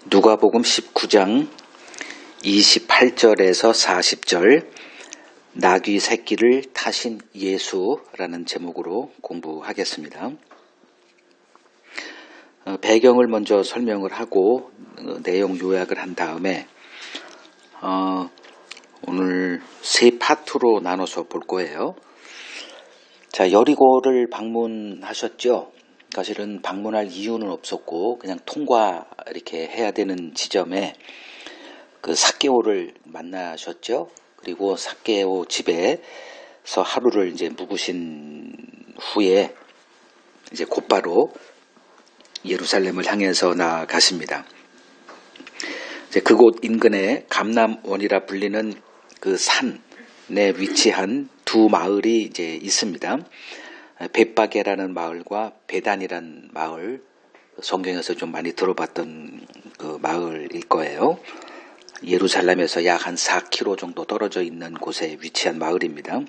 누가복음 19장 28절에서 40절 나귀 새끼를 타신 예수라는 제목으로 공부하겠습니다. 배경을 먼저 설명을 하고 내용 요약을 한 다음에 오늘 세 파트로 나눠서 볼 거예요. 자, 여리고를 방문하셨죠? 사실은 방문할 이유는 없었고 그냥 통과 이렇게 해야 되는 지점에 그 삭개오를 만나셨죠. 그리고 삭개오 집에서 하루를 이제 묵으신 후에 이제 곧바로 예루살렘을 향해서 나아가십니다. 이제 그곳 인근에 감람원이라 불리는 그 산에 위치한 두 마을이 이제 있습니다. 벳바게라는 마을과 베단이라는 마을, 성경에서 좀 많이 들어봤던 그 마을일 거예요. 예루살렘에서 약 한 4km 정도 떨어져 있는 곳에 위치한 마을입니다.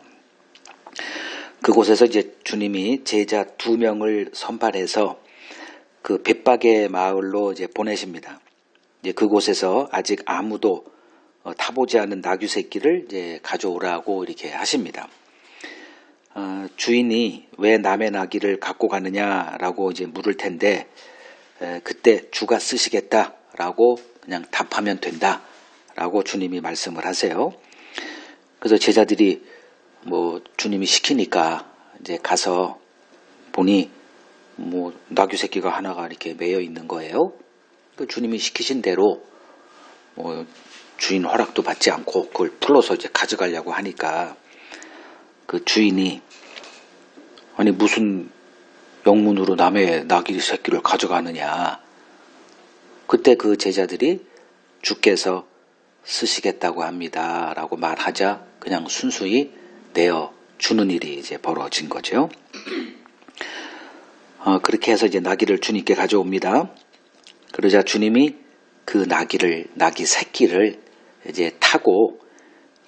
그곳에서 이제 주님이 제자 2명을 선발해서 그 벳바게 마을로 이제 보내십니다. 이제 그곳에서 아직 아무도 타보지 않은 나귀 새끼를 이제 가져오라고 이렇게 하십니다. 주인이 왜 남의 나귀를 갖고 가느냐라고 이제 물을 텐데 그때 주가 쓰시겠다라고 그냥 답하면 된다라고 주님이 말씀을 하세요. 그래서 제자들이 주님이 시키니까 이제 가서 보니 나귀 새끼가 하나가 이렇게 매여 있는 거예요. 그 주님이 시키신 대로 주인 허락도 받지 않고 그걸 풀어서 이제 가져가려고 하니까 그 주인이 아니 무슨 영문으로 남의 나귀 새끼를 가져가느냐. 그때 그 제자들이 주께서 쓰시겠다고 합니다 라고 말하자 그냥 순수히 내어 주는 일이 이제 벌어진 거죠. 그렇게 해서 이제 나귀를 주님께 가져옵니다. 그러자 주님이 그 나귀 새끼를 이제 타고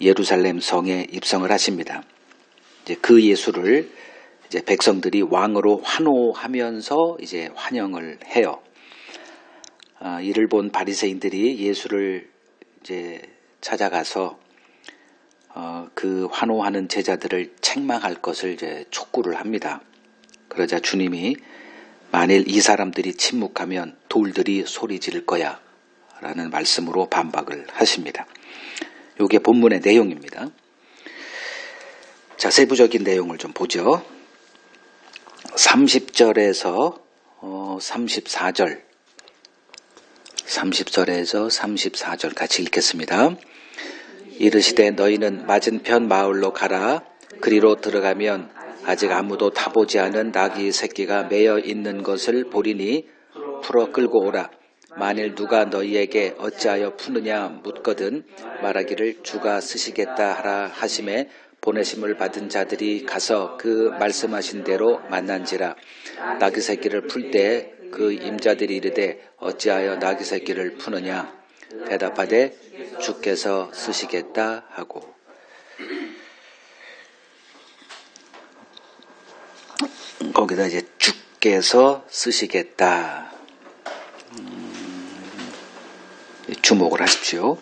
예루살렘 성에 입성을 하십니다. 이제 그 예수를 이제 백성들이 왕으로 환호하면서 이제 환영을 해요. 이를 본 바리새인들이 예수를 이제 찾아가서 그 환호하는 제자들을 책망할 것을 이제 촉구를 합니다. 그러자 주님이 만일 이 사람들이 침묵하면 돌들이 소리 지를 거야 라는 말씀으로 반박을 하십니다. 이게 본문의 내용입니다. 자, 세부적인 내용을 좀 보죠. 30절에서 34절 30절에서 34절 같이 읽겠습니다. 이르시되 너희는 맞은편 마을로 가라. 그리로 들어가면 아직 아무도 타보지 않은 나귀 새끼가 매여 있는 것을 보리니 풀어 끌고 오라. 만일 누가 너희에게 어찌하여 푸느냐 묻거든 말하기를 주가 쓰시겠다 하라 하심에 보내심을 받은 자들이 가서 그 말씀하신 대로 만난지라. 나귀 새끼를 풀 때 그 임자들이 이르되 어찌하여 나귀 새끼를 푸느냐 대답하되 주께서 쓰시겠다 하고. 거기다 이제 주께서 쓰시겠다 주목을 하십시오.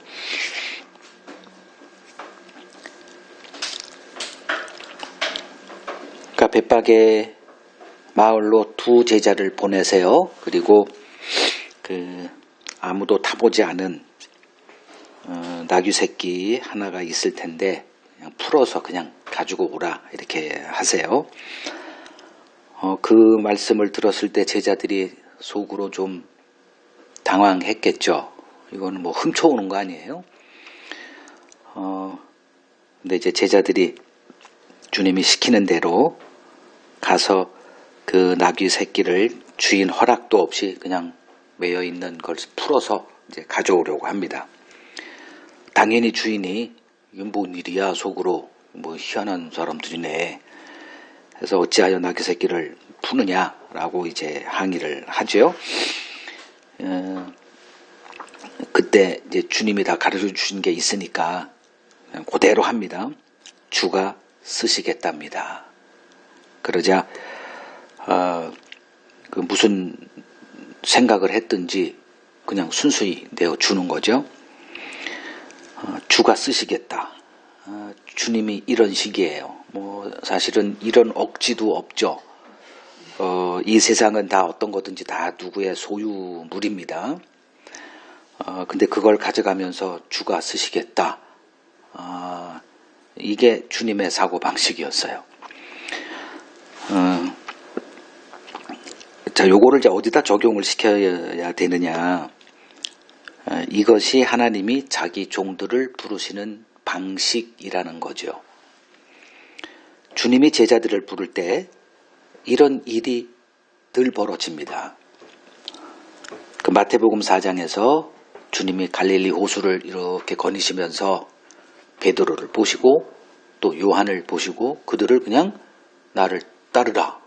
그러니까 벳바게 마을로 두 제자를 보내세요. 그리고 그 아무도 타보지 않은 나귀 새끼 하나가 있을 텐데 그냥 풀어서 그냥 가지고 오라 이렇게 하세요. 그 말씀을 들었을 때 제자들이 속으로 좀 당황했겠죠. 이거는 훔쳐오는 거 아니에요? 근데 이제 제자들이 주님이 시키는 대로 가서 그 나귀 새끼를 주인 허락도 없이 그냥 매여 있는 걸 풀어서 이제 가져오려고 합니다. 당연히 주인이 이게 뭔 일이야 속으로 희한한 사람들이네. 그래서 어찌하여 나귀 새끼를 푸느냐라고 이제 항의를 하죠. 그때 이제 주님이 다 가르쳐 주신 게 있으니까 그냥 그대로 합니다. 주가 쓰시겠답니다. 그러자 그 무슨 생각을 했든지 그냥 순수히 내어주는 거죠. 주가 쓰시겠다. 주님이 이런 식이에요. 사실은 이런 억지도 없죠. 이 세상은 다 어떤 거든지 다 누구의 소유물입니다. 근데 그걸 가져가면서 주가 쓰시겠다. 이게 주님의 사고방식이었어요. 자, 요거를 이제 어디다 적용을 시켜야 되느냐. 이것이 하나님이 자기 종들을 부르시는 방식이라는 거죠. 주님이 제자들을 부를 때 이런 일이 늘 벌어집니다. 그 마태복음 4장에서 주님이 갈릴리 호수를 이렇게 거니시면서 베드로를 보시고 또 요한을 보시고 그들을 그냥 나를 따르라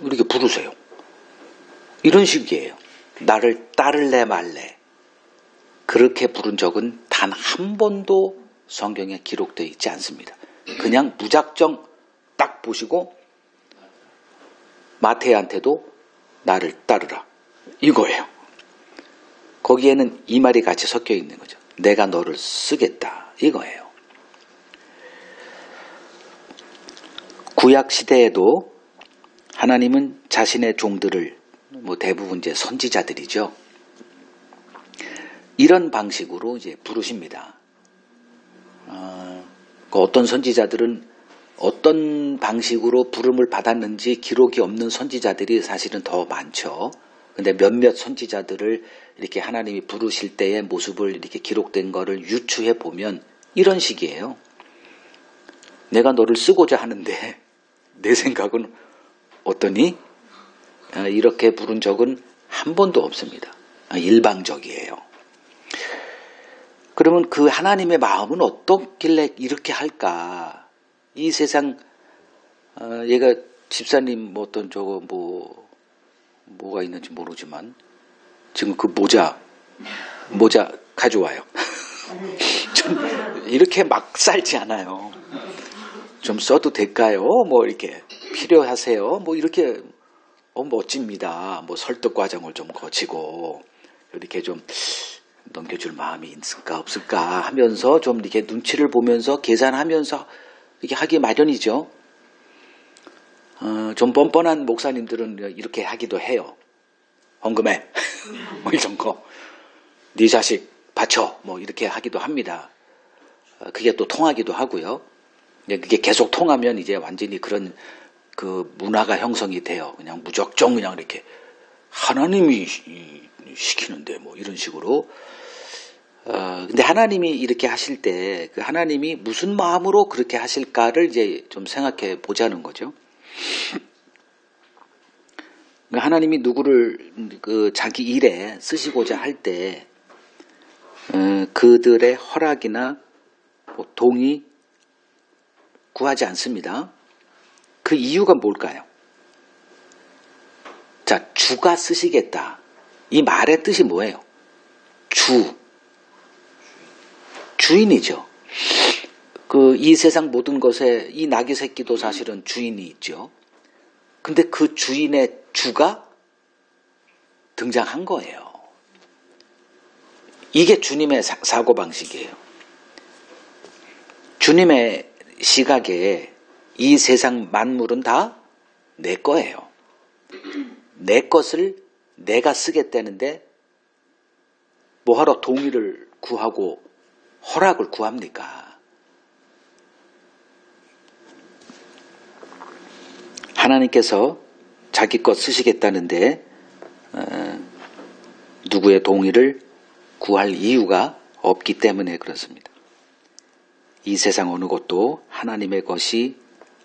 이렇게 부르세요. 이런 식이에요. 나를 따를래 말래. 그렇게 부른 적은 단 한 번도 성경에 기록되어 있지 않습니다. 그냥 무작정 딱 보시고 마태한테도 나를 따르라 이거예요. 거기에는 이 말이 같이 섞여 있는 거죠. 내가 너를 쓰겠다 이거예요. 구약 시대에도 하나님은 자신의 종들을 대부분 이제 선지자들이죠. 이런 방식으로 이제 부르십니다. 어떤 선지자들은 어떤 방식으로 부름을 받았는지 기록이 없는 선지자들이 사실은 더 많죠. 근데 몇몇 선지자들을 이렇게 하나님이 부르실 때의 모습을 이렇게 기록된 거를 유추해 보면 이런 식이에요. 내가 너를 쓰고자 하는데 내 생각은 어떠니? 이렇게 부른 적은 한 번도 없습니다. 일방적이에요. 그러면 그 하나님의 마음은 어떻길래 이렇게 할까? 이 세상 얘가 집사님 어떤 뭐가 있는지 모르지만 지금 그 모자 가져와요. 좀 이렇게 막 살지 않아요. 좀 써도 될까요? 이렇게 필요하세요? 이렇게 멋집니다. 설득 과정을 좀 거치고 이렇게 좀 넘겨줄 마음이 있을까 없을까 하면서 좀 이렇게 눈치를 보면서 계산하면서 이렇게 하기 마련이죠. 좀 뻔뻔한 목사님들은 이렇게 하기도 해요. 헌금해 이런 거. 네 자식 바쳐 이렇게 하기도 합니다. 그게 또 통하기도 하고요. 그게 계속 통하면 이제 완전히 그런 그 문화가 형성이 돼요. 그냥 무작정 그냥 이렇게 하나님이 시키는데 이런 식으로. 근데 하나님이 이렇게 하실 때 그 하나님이 무슨 마음으로 그렇게 하실까를 이제 좀 생각해 보자는 거죠. 하나님이 누구를 자기 일에 쓰시고자 할 때 그들의 허락이나 동의 구하지 않습니다. 그 이유가 뭘까요? 자, 주가 쓰시겠다. 이 말의 뜻이 뭐예요? 주인이죠. 이 세상 모든 것에 이 나귀 새끼도 사실은 주인이 있죠. 근데 그 주인의 주가 등장한 거예요. 이게 주님의 사고방식이에요. 주님의 시각에 이 세상 만물은 다 내 거예요. 내 것을 내가 쓰겠다는데 뭐하러 동의를 구하고 허락을 구합니까? 하나님께서 자기 것 쓰시겠다는데 누구의 동의를 구할 이유가 없기 때문에 그렇습니다. 이 세상 어느 것도 하나님의 것이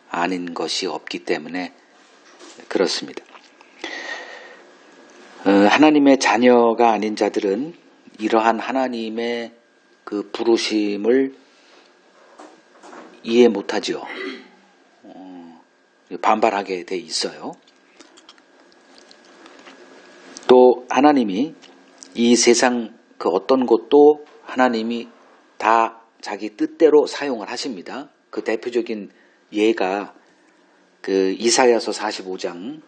아닌 것이 없기 때문에 그렇습니다. 하나님의 자녀가 아닌 자들은 이러한 하나님의 그 부르심을 이해 못하죠. 반발하게 돼 있어요. 또 하나님이 이 세상 그 어떤 것도 하나님이 다 자기 뜻대로 사용을 하십니다. 그 대표적인 예가 그 이사야서 45장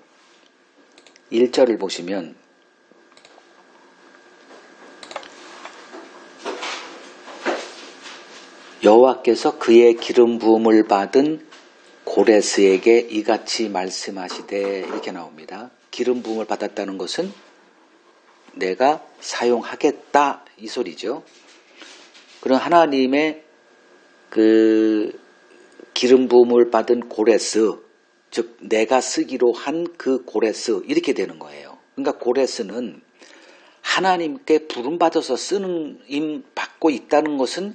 1절을 보시면 여호와께서 그의 기름 부음을 받은 고레스에게 이같이 말씀하시되 이렇게 나옵니다. 기름 부음을 받았다는 것은 내가 사용하겠다 이 소리죠. 그런 하나님의 그 기름 부음을 받은 고레스, 즉 내가 쓰기로 한 그 고레스 이렇게 되는 거예요. 그러니까 고레스는 하나님께 부름받아서 쓰임 받고 있다는 것은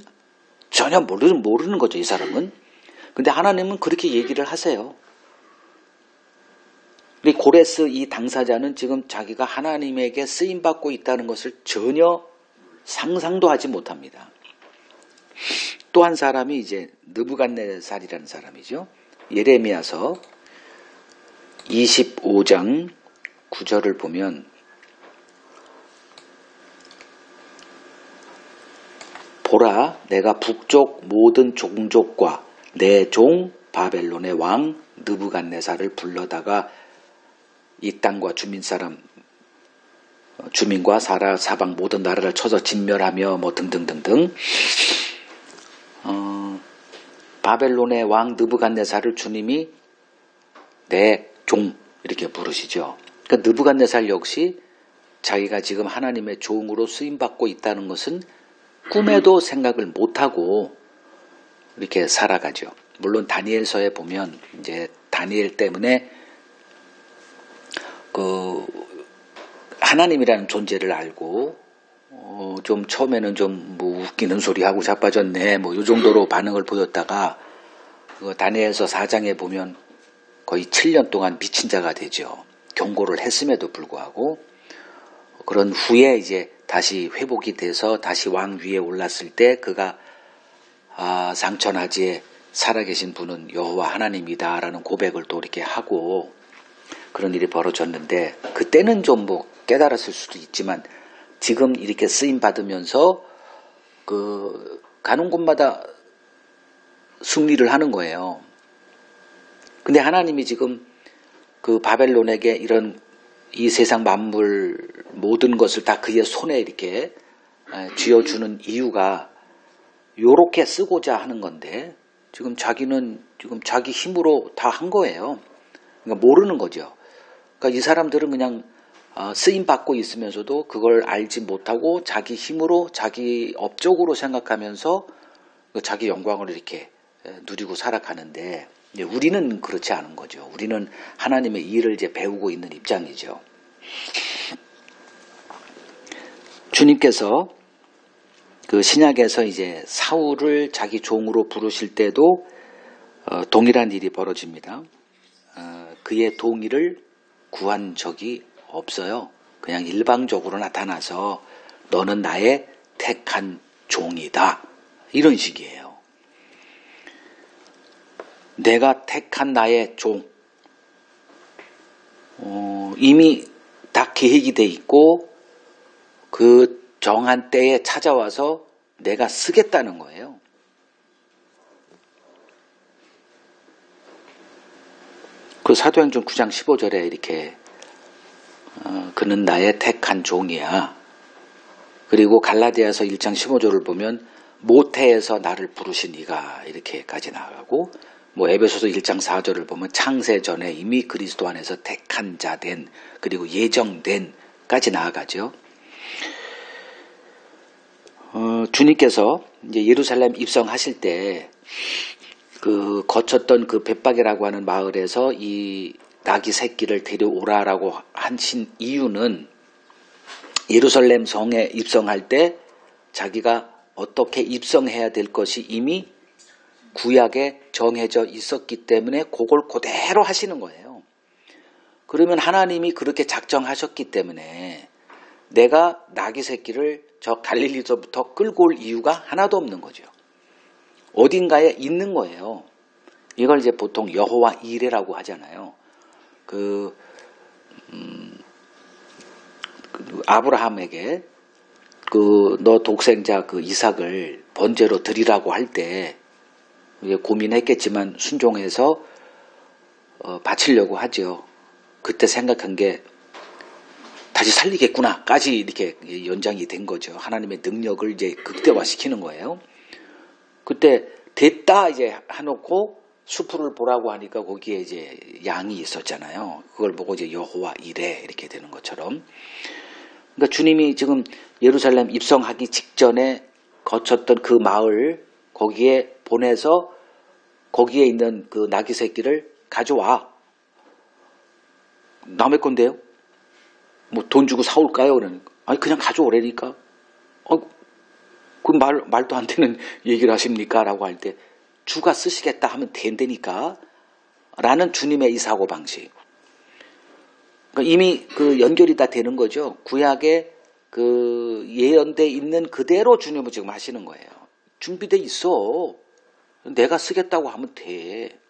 전혀 모르는 거죠, 이 사람은. 근데 하나님은 그렇게 얘기를 하세요. 이 고레스 이 당사자는 지금 자기가 하나님에게 쓰임 받고 있다는 것을 전혀 상상도 하지 못합니다. 또 한 사람이 이제 느부갓네살이라는 사람이죠. 예레미야서 25장 9절을 보면 보라, 내가 북쪽 모든 종족과 내 종 바벨론의 왕 느부갓네살을 불러다가 이 땅과 주민과 사방 모든 나라를 쳐서 진멸하며 뭐 등등등등. 바벨론의 왕 느부갓네살을 주님이 내 종 이렇게 부르시죠. 그러니까 느부갓네살 역시 자기가 지금 하나님의 종으로 쓰임받고 있다는 것은 꿈에도 생각을 못하고 이렇게 살아가죠. 물론 다니엘서에 보면 이제 다니엘 때문에 그 하나님이라는 존재를 알고 좀 처음에는 좀 뭐 웃기는 소리 하고 자빠졌네 뭐 이 정도로 반응을 보였다가 다니엘서 4장에 보면 거의 7년 동안 미친 자가 되죠. 경고를 했음에도 불구하고 그런 후에 이제 다시 회복이 돼서 다시 왕 위에 올랐을 때 그가 상천하지에 살아계신 분은 여호와 하나님이다라는 고백을 또 이렇게 하고 그런 일이 벌어졌는데 그때는 좀 뭐 깨달았을 수도 있지만 지금 이렇게 쓰임 받으면서 그 가는 곳마다 승리를 하는 거예요. 근데 하나님이 지금 그 바벨론에게 이런 이 세상 만물 모든 것을 다 그의 손에 이렇게 쥐어주는 이유가 요렇게 쓰고자 하는 건데 지금 자기는 지금 자기 힘으로 다 한 거예요. 그러니까 모르는 거죠. 그러니까 이 사람들은 그냥 쓰임 받고 있으면서도 그걸 알지 못하고 자기 힘으로 자기 업적으로 생각하면서 자기 영광을 이렇게 누리고 살아가는데 우리는 그렇지 않은 거죠. 우리는 하나님의 일을 이제 배우고 있는 입장이죠. 주님께서 그 신약에서 이제 사울을 자기 종으로 부르실 때도 동일한 일이 벌어집니다. 그의 동의를 구한 적이 없어요. 그냥 일방적으로 나타나서 너는 나의 택한 종이다. 이런 식이에요. 내가 택한 나의 종. 이미 다 계획이 돼 있고 그 정한 때에 찾아와서 내가 쓰겠다는 거예요. 그 사도행전 9장 15절에 이렇게 그는 나의 택한 종이야. 그리고 갈라디아서 1장 15절을 보면 모태에서 나를 부르신 이가 이렇게까지 나가고 뭐 에베소서 1장 4절을 보면 창세 전에 이미 그리스도 안에서 택한 자 된 그리고 예정된까지 나아가죠. 주님께서 이제 예루살렘 입성하실 때 그 거쳤던 그 벳박이라고 하는 마을에서 이 나귀 새끼를 데려오라라고 하신 이유는 예루살렘 성에 입성할 때 자기가 어떻게 입성해야 될 것이 이미 구약에 정해져 있었기 때문에 그걸 그대로 하시는 거예요. 그러면 하나님이 그렇게 작정하셨기 때문에 내가 나귀 새끼를 저 갈릴리서부터 끌고 올 이유가 하나도 없는 거죠. 어딘가에 있는 거예요. 이걸 이제 보통 여호와 이레라고 하잖아요. 아브라함에게 너 독생자 그 이삭을 번제로 드리라고 할 때 고민했겠지만 순종해서 바치려고 하죠. 그때 생각한 게 다시 살리겠구나까지 이렇게 연장이 된 거죠. 하나님의 능력을 이제 극대화시키는 거예요. 그때 됐다 이제 해놓고 수풀을 보라고 하니까 거기에 이제 양이 있었잖아요. 그걸 보고 이제 여호와 이레 이렇게 되는 것처럼. 그러니까 주님이 지금 예루살렘 입성하기 직전에 거쳤던 그 마을 거기에 보내서 거기에 있는 그 나귀 새끼를 가져와. 남의 건데요? 뭐 돈 주고 사올까요? 그러니까. 아니 그냥 가져오라니까. 그 말도 안 되는 얘기를 하십니까? 라고 할 때 주가 쓰시겠다 하면 된다니까 라는 주님의 이 사고방식. 그러니까 이미 그 연결이 다 되는 거죠. 구약에 그 예언돼 있는 그대로 주님은 지금 하시는 거예요. 준비돼 있어. 내가 쓰겠다고 하면 돼.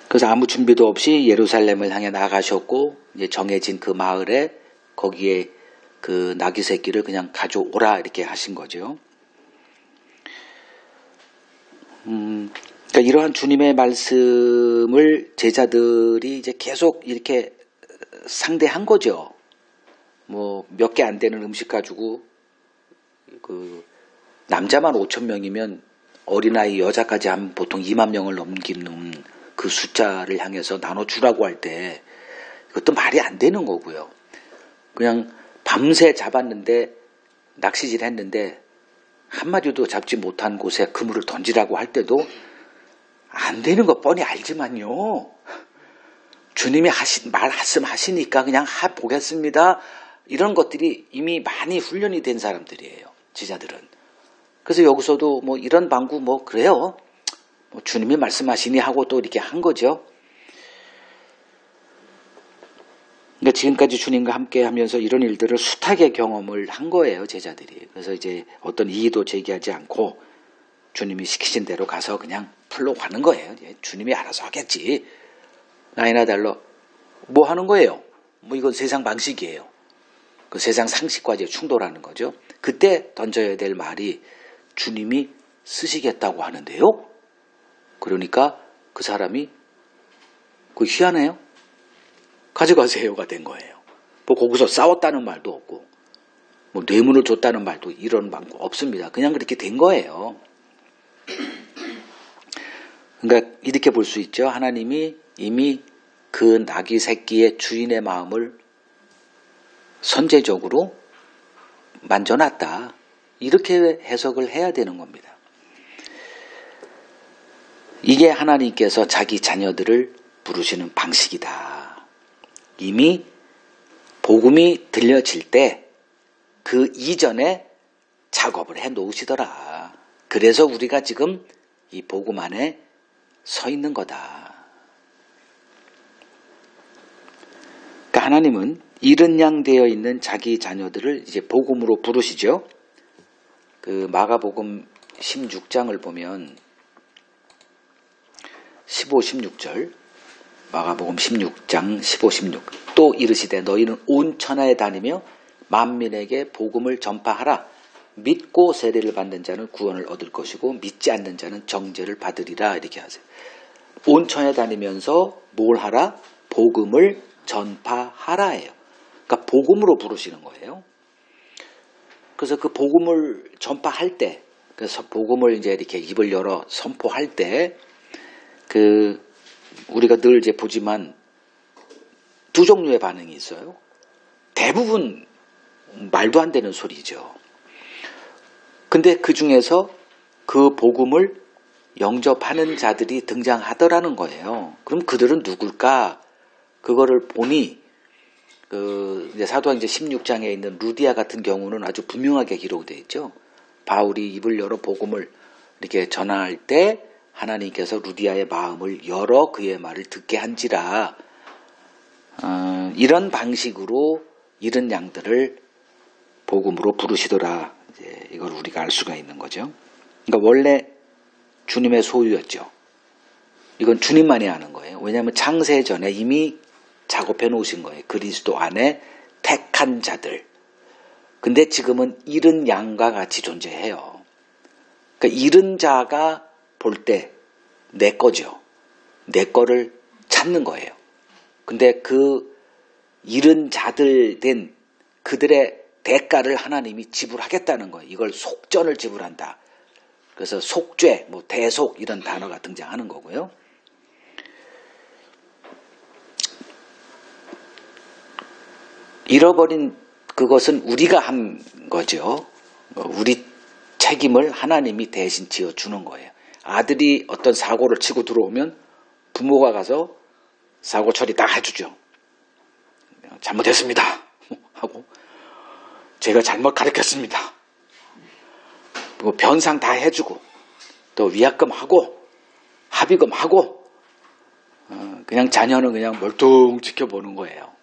그래서 아무 준비도 없이 예루살렘을 향해 나가셨고 이제 정해진 그 마을에 거기에 그 나귀 새끼를 그냥 가져오라 이렇게 하신 거죠. 그러니까 이러한 주님의 말씀을 제자들이 이제 계속 이렇게 상대한 거죠. 뭐 몇 개 안 되는 음식 가지고 그 남자만 5,000명이면 어린아이 여자까지 하면 보통 2만 명을 넘기는 그 숫자를 향해서 나눠주라고 할 때 그것도 말이 안 되는 거고요. 그냥 밤새 잡았는데 낚시질 했는데 한 마리도 잡지 못한 곳에 그물을 던지라고 할 때도 안 되는 거 뻔히 알지만요. 주님이 말씀하시니까 그냥 보겠습니다. 이런 것들이 이미 많이 훈련이 된 사람들이에요. 제자들은. 그래서 여기서도 뭐 이런 방구 뭐 그래요. 뭐 주님이 말씀하시니 하고 또 이렇게 한 거죠. 그러니까 지금까지 주님과 함께 하면서 이런 일들을 숱하게 경험을 한 거예요, 제자들이. 그래서 이제 어떤 이의도 제기하지 않고 주님이 시키신 대로 가서 그냥 풀로 가는 거예요. 이제 주님이 알아서 하겠지. 나이나 달러 뭐 하는 거예요? 뭐 이건 세상 방식이에요. 그 세상 상식과 이제 충돌하는 거죠. 그때 던져야 될 말이 주님이 쓰시겠다고 하는데요. 그러니까 그 사람이 그 희한해요. 가져가세요가 된 거예요. 뭐 거기서 싸웠다는 말도 없고 뭐 뇌물을 줬다는 말도 이런 방법 없습니다. 그냥 그렇게 된 거예요. 그러니까 이렇게 볼 수 있죠. 하나님이 이미 그 나귀 새끼의 주인의 마음을 선제적으로 만져놨다. 이렇게 해석을 해야 되는 겁니다. 이게 하나님께서 자기 자녀들을 부르시는 방식이다. 이미 복음이 들려질 때 그 이전에 작업을 해 놓으시더라. 그래서 우리가 지금 이 복음 안에 서 있는 거다. 그러니까 하나님은 이른 양 되어 있는 자기 자녀들을 이제 복음으로 부르시죠. 그 마가복음 16장을 보면 15, 16절 마가복음 16장 15, 16 또 이르시되 너희는 온 천하에 다니며 만민에게 복음을 전파하라. 믿고 세례를 받는 자는 구원을 얻을 것이고 믿지 않는 자는 정죄를 받으리라. 이렇게 하세요. 온 천하에 다니면서 뭘 하라? 복음을 전파하라예요. 그러니까 복음으로 부르시는 거예요. 그래서 그 복음을 전파할 때, 그래서 복음을 이제 이렇게 입을 열어 선포할 때, 우리가 늘 이제 보지만 두 종류의 반응이 있어요. 대부분 말도 안 되는 소리죠. 근데 그 중에서 그 복음을 영접하는 자들이 등장하더라는 거예요. 그럼 그들은 누굴까? 그거를 보니 이제 사도행 이제 16장에 있는 루디아 같은 경우는 아주 분명하게 기록되어 있죠. 바울이 입을 열어 복음을 이렇게 전할 때 하나님께서 루디아의 마음을 열어 그의 말을 듣게 한지라. 이런 방식으로 이런 양들을 복음으로 부르시더라. 이제 이걸 우리가 알 수가 있는 거죠. 그러니까 원래 주님의 소유였죠. 이건 주님만이 아는 거예요. 왜냐하면 창세 전에 이미 작업해 놓으신 거예요. 그리스도 안에 택한 자들. 근데 지금은 잃은 양과 같이 존재해요. 그러니까 잃은 자가 볼 때 내 거죠. 내 거를 찾는 거예요. 근데 그 잃은 자들 된 그들의 대가를 하나님이 지불하겠다는 거예요. 이걸 속전을 지불한다. 그래서 속죄, 뭐 대속 이런 단어가 등장하는 거고요. 잃어버린 그것은 우리가 한 거죠. 우리 책임을 하나님이 대신 지어주는 거예요. 아들이 어떤 사고를 치고 들어오면 부모가 가서 사고 처리 다 해주죠. 잘못했습니다 하고 제가 잘못 가르쳤습니다. 그리고 변상 다 해주고 또 위약금 하고 합의금 하고 그냥 자녀는 그냥 멀뚱 지켜보는 거예요.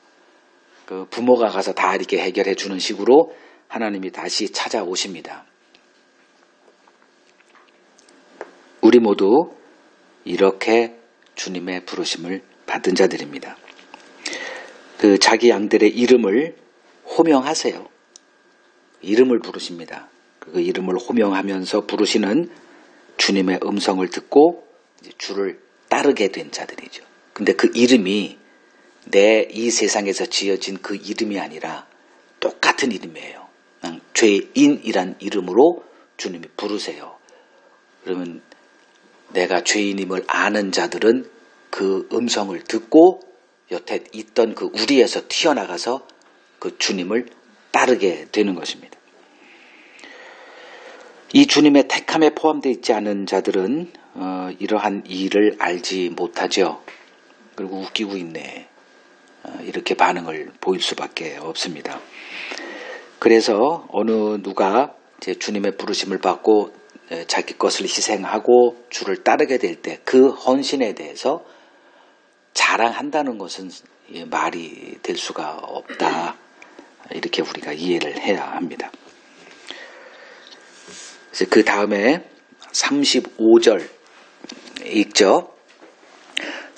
그 부모가 가서 다 이렇게 해결해 주는 식으로 하나님이 다시 찾아오십니다. 우리 모두 이렇게 주님의 부르심을 받은 자들입니다. 그 자기 양들의 이름을 호명하세요. 이름을 부르십니다. 그 이름을 호명하면서 부르시는 주님의 음성을 듣고 이제 주를 따르게 된 자들이죠. 근데 그 이름이 내 이 세상에서 지어진 그 이름이 아니라 똑같은 이름이에요. 그냥 죄인이란 이름으로 주님이 부르세요. 그러면 내가 죄인임을 아는 자들은 그 음성을 듣고 여태 있던 그 우리에서 튀어나가서 그 주님을 따르게 되는 것입니다. 이 주님의 택함에 포함되어 있지 않은 자들은 이러한 일을 알지 못하죠. 그리고 웃기고 있네. 이렇게 반응을 보일 수밖에 없습니다. 그래서 어느 누가 이제 주님의 부르심을 받고 자기 것을 희생하고 주를 따르게 될 때 그 헌신에 대해서 자랑한다는 것은 말이 될 수가 없다. 이렇게 우리가 이해를 해야 합니다. 그래서 그 다음에 35절 읽죠.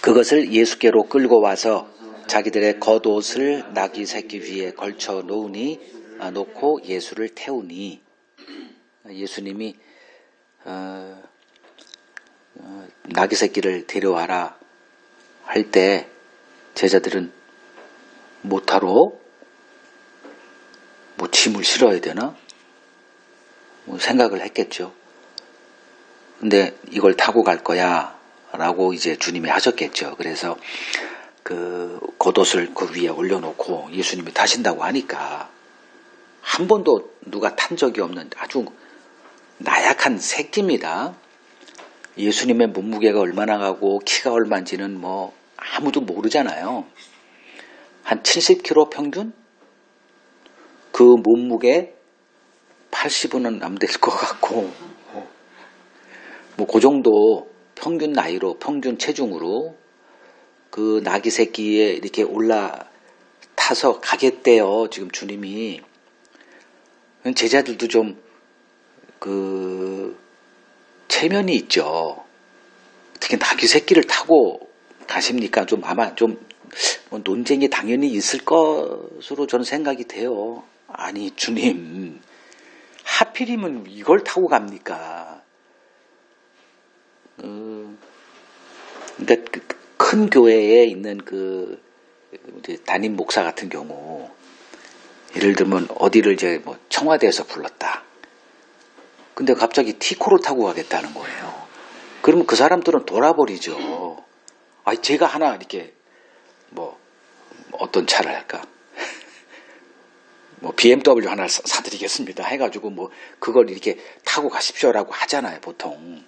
그것을 예수께로 끌고 와서 자기들의 겉옷을 나귀 새끼 위에 걸쳐 놓고 예수를 태우니 예수님이 나귀 새끼를 데려와라 할 때 제자들은 못하러 뭐 짐을 실어야 되나? 뭐 생각을 했겠죠. 근데 이걸 타고 갈 거야 라고 이제 주님이 하셨겠죠. 그래서 그 겉옷을 그 위에 올려놓고 예수님이 타신다고 하니까 한 번도 누가 탄 적이 없는 아주 나약한 새끼입니다. 예수님의 몸무게가 얼마나 가고 키가 얼마인지는 뭐 아무도 모르잖아요. 한 70kg 평균? 그 몸무게 80은 안 될 것 같고 뭐 그 정도 평균 나이로 평균 체중으로 그 나귀 새끼에 이렇게 올라타서 가겠대요. 지금 주님이. 제자들도 좀 그 체면이 있죠. 특히 나귀 새끼를 타고 가십니까? 좀 아마 좀 뭐 논쟁이 당연히 있을 것으로 저는 생각이 돼요. 아니 주님 하필이면 이걸 타고 갑니까? 그러니까 큰 교회에 있는 그 담임 목사 같은 경우 예를 들면 어디를 이제 뭐 청와대에서 불렀다. 근데 갑자기 티코를 타고 가겠다는 거예요. 그러면 그 사람들은 돌아버리죠. 아니 제가 하나 이렇게 뭐 어떤 차를 할까? 뭐 BMW 하나 사드리겠습니다. 해가지고 뭐 그걸 이렇게 타고 가십시오라고 하잖아요, 보통.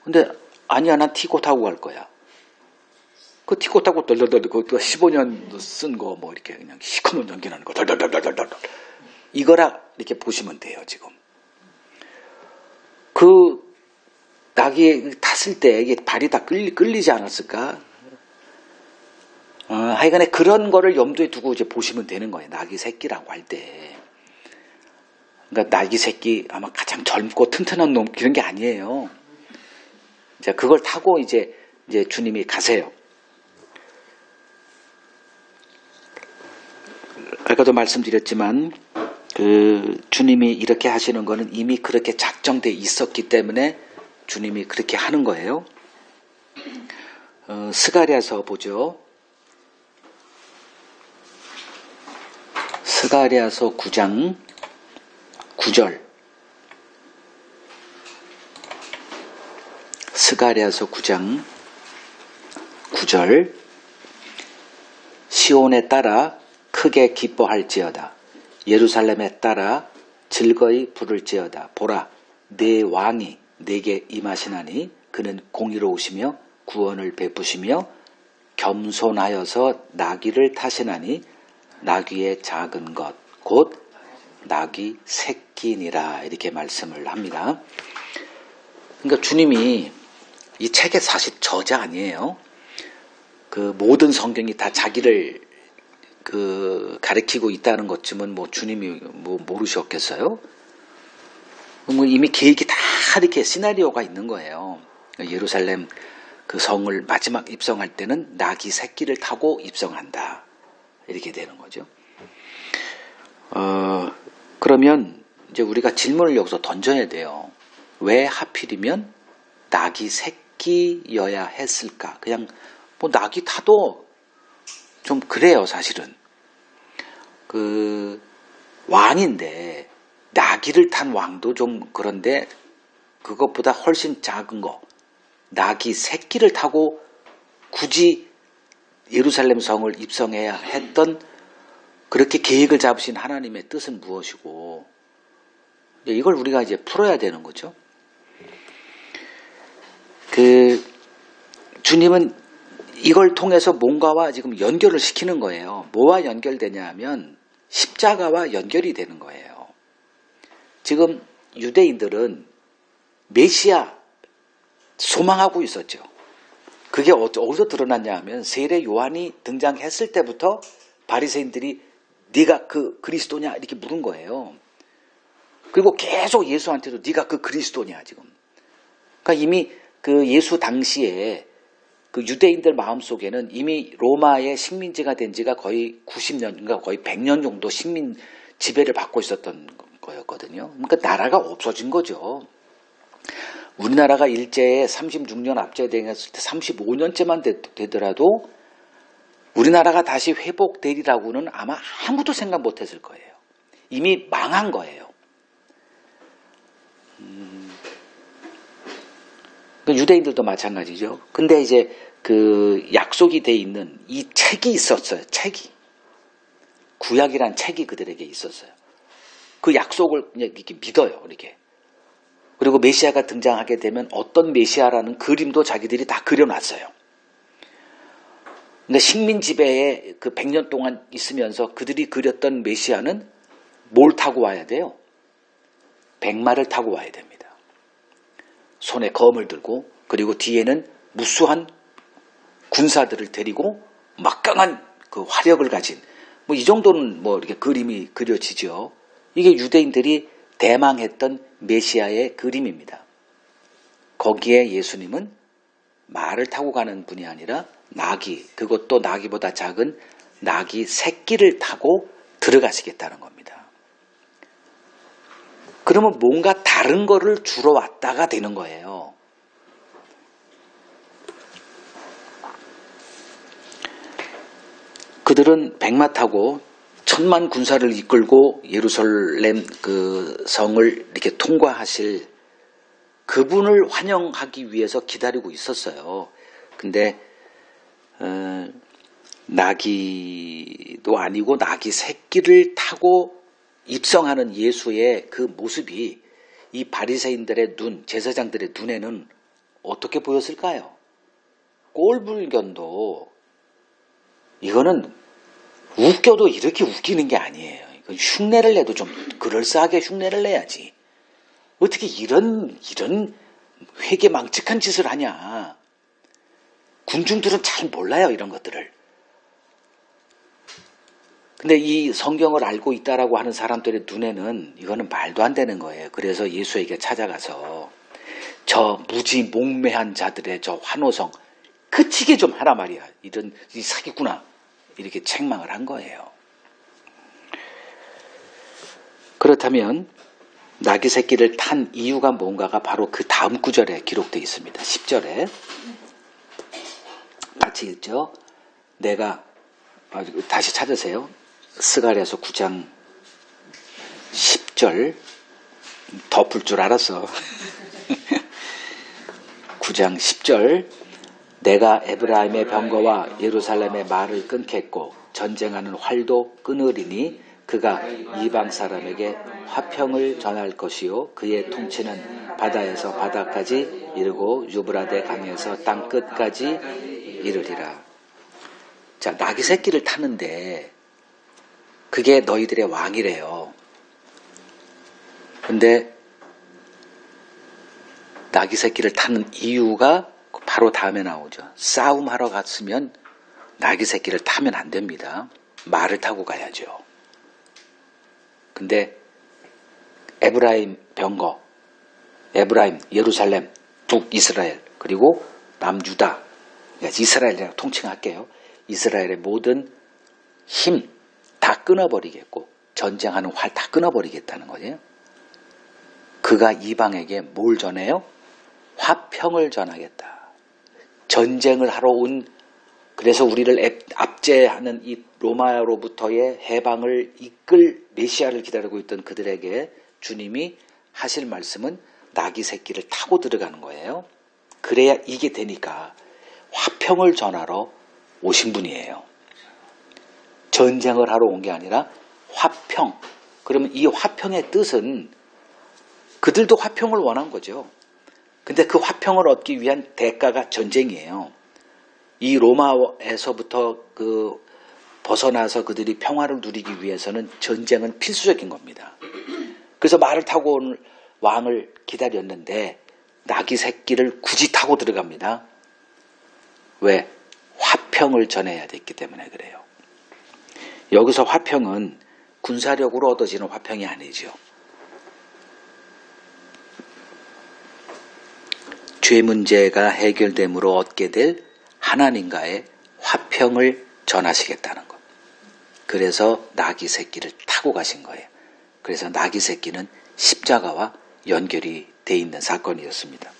근데 아니야, 난 티코 타고 갈 거야. 그 티코 타고 덜덜덜 그거 15년 쓴 거 뭐 이렇게 그냥 시커먼 연기 나는 거 덜덜덜덜덜 이거라 이렇게 보시면 돼요, 지금. 그 낙이 탔을 때 이게 발이 다 끌리지 않았을까? 하여간에 그런 거를 염두에 두고 이제 보시면 되는 거예요. 낙이 새끼라고 할 때. 그러니까 낙이 새끼 아마 가장 젊고 튼튼한 놈 그런 게 아니에요. 자, 그걸 타고 이제 주님이 가세요. 아까도 말씀드렸지만 그 주님이 이렇게 하시는 거는 이미 그렇게 작정돼 있었기 때문에 주님이 그렇게 하는 거예요. 스가랴서 보죠. 스가랴서 9장 9절. 스가랴서 9장 9절. 시온에 따라 크게 기뻐할지어다. 예루살렘에 따라 즐거이 부를지어다. 보라, 내 왕이 내게 임하시나니 그는 공의로우시며 구원을 베푸시며 겸손하여서 나귀를 타시나니 나귀의 작은 것 곧 나귀 새끼니라. 이렇게 말씀을 합니다. 그러니까 주님이 이 책의 사실 저자 아니에요. 그 모든 성경이 다 자기를 가리키고 있다는 것쯤은 뭐 주님이 뭐 모르셨겠어요? 뭐 이미 계획이 다 이렇게 시나리오가 있는 거예요. 예루살렘 그 성을 마지막 입성할 때는 나귀 새끼를 타고 입성한다. 이렇게 되는 거죠. 그러면 이제 우리가 질문을 여기서 던져야 돼요. 왜 하필이면 나귀 새끼여야 했을까? 그냥 뭐 나귀 타도 좀 그래요, 사실은. 그 왕인데 나귀를 탄 왕도 좀 그런데 그것보다 훨씬 작은 거 나귀 새끼를 타고 굳이 예루살렘 성을 입성해야 했던 그렇게 계획을 잡으신 하나님의 뜻은 무엇이고 이걸 우리가 이제 풀어야 되는 거죠. 주님은 이걸 통해서 뭔가와 지금 연결을 시키는 거예요. 뭐와 연결되냐 하면 십자가와 연결이 되는 거예요. 지금 유대인들은 메시아 소망하고 있었죠. 그게 어디서 드러났냐 하면 세례 요한이 등장했을 때부터 바리새인들이 네가 그 그리스도냐 이렇게 물은 거예요. 그리고 계속 예수한테도 네가 그 그리스도냐 지금. 그러니까 이미 그 예수 당시에 그 유대인들 마음속에는 이미 로마의 식민지가 된 지가 거의 90년, 그러니까 거의 100년 정도 식민 지배를 받고 있었던 거였거든요. 그러니까 나라가 없어진 거죠. 우리나라가 일제에 36년 압제당했을 때 35년째만 되더라도 우리나라가 다시 회복되리라고는 아마 아무도 생각 못했을 거예요. 이미 망한 거예요. 유대인들도 마찬가지죠. 근데 이제 그 약속이 돼 있는 이 책이 있었어요. 책이. 구약이란 책이 그들에게 있었어요. 그 약속을 그냥 이렇게 믿어요. 이렇게. 그리고 메시아가 등장하게 되면 어떤 메시아라는 그림도 자기들이 다 그려놨어요. 근데 식민 지배에 그 100년 동안 있으면서 그들이 그렸던 메시아는 뭘 타고 와야 돼요? 백마를 타고 와야 됩니다. 손에 검을 들고 그리고 뒤에는 무수한 군사들을 데리고 막강한 그 화력을 가진 뭐 이 정도는 뭐 이렇게 그림이 그려지죠. 이게 유대인들이 대망했던 메시아의 그림입니다. 거기에 예수님은 말을 타고 가는 분이 아니라 나귀, 그것도 나귀보다 작은 나귀 새끼를 타고 들어가시겠다는 겁니다. 그러면 뭔가 다른 거를 주러 왔다가 되는 거예요. 그들은 백마 타고 1000만 군사를 이끌고 예루살렘 그 성을 이렇게 통과하실 그분을 환영하기 위해서 기다리고 있었어요. 근데 나귀도 아니고 나귀 새끼를 타고 입성하는 예수의 그 모습이 이 바리새인들의 눈, 제사장들의 눈에는 어떻게 보였을까요? 꼴불견도 이거는 웃겨도 이렇게 웃기는 게 아니에요. 이건 흉내를 내도 좀 그럴싸하게 흉내를 내야지. 어떻게 이런 회개망측한 짓을 하냐. 군중들은 잘 몰라요, 이런 것들을. 근데 이 성경을 알고 있다라고 하는 사람들의 눈에는 이거는 말도 안 되는 거예요. 그래서 예수에게 찾아가서 저 무지 몽매한 자들의 저 환호성 그치게 좀 하라 말이야. 이런 이 사기구나. 이렇게 책망을 한 거예요. 그렇다면 나귀 새끼를 탄 이유가 뭔가가 바로 그 다음 구절에 기록되어 있습니다. 10절에 같이 읽죠. 내가 다시 찾으세요. 스가랴서 9장 10절 덮을 줄 알았어. 9장 10절 내가 에브라임의 병거와 예루살렘의 말을 끊겠고 전쟁하는 활도 끊으리니 그가 이방 사람에게 화평을 전할 것이요 그의 통치는 바다에서 바다까지 이르고 유브라데 강에서 땅 끝까지 이르리라. 자, 나귀 새끼를 타는데 그게 너희들의 왕이래요. 근데 나귀 새끼를 타는 이유가 바로 다음에 나오죠. 싸움하러 갔으면 나귀 새끼를 타면 안 됩니다. 말을 타고 가야죠. 근데 에브라임 병거, 에브라임, 예루살렘, 북이스라엘, 그리고 남유다, 그러니까 이스라엘이라고 통칭할게요. 이스라엘의 모든 힘 다 끊어버리겠고 전쟁하는 활 다 끊어버리겠다는 거예요. 그가 이방에게 뭘 전해요? 화평을 전하겠다. 전쟁을 하러 온, 그래서 우리를 압제하는 이 로마로부터의 해방을 이끌 메시아를 기다리고 있던 그들에게 주님이 하실 말씀은 나귀 새끼를 타고 들어가는 거예요. 그래야 이게 되니까 화평을 전하러 오신 분이에요. 전쟁을 하러 온 게 아니라 화평. 그러면 이 화평의 뜻은 그들도 화평을 원한 거죠. 근데 그 화평을 얻기 위한 대가가 전쟁이에요. 이 로마에서부터 벗어나서 그들이 평화를 누리기 위해서는 전쟁은 필수적인 겁니다. 그래서 말을 타고 온 왕을 기다렸는데 나귀 새끼를 굳이 타고 들어갑니다. 왜? 화평을 전해야 됐기 때문에 그래요. 여기서 화평은 군사력으로 얻어지는 화평이 아니죠. 죄 문제가 해결됨으로 얻게 될 하나님과의 화평을 전하시겠다는 것. 그래서 나귀 새끼를 타고 가신 거예요. 그래서 나귀 새끼는 십자가와 연결이 돼 있는 사건이었습니다.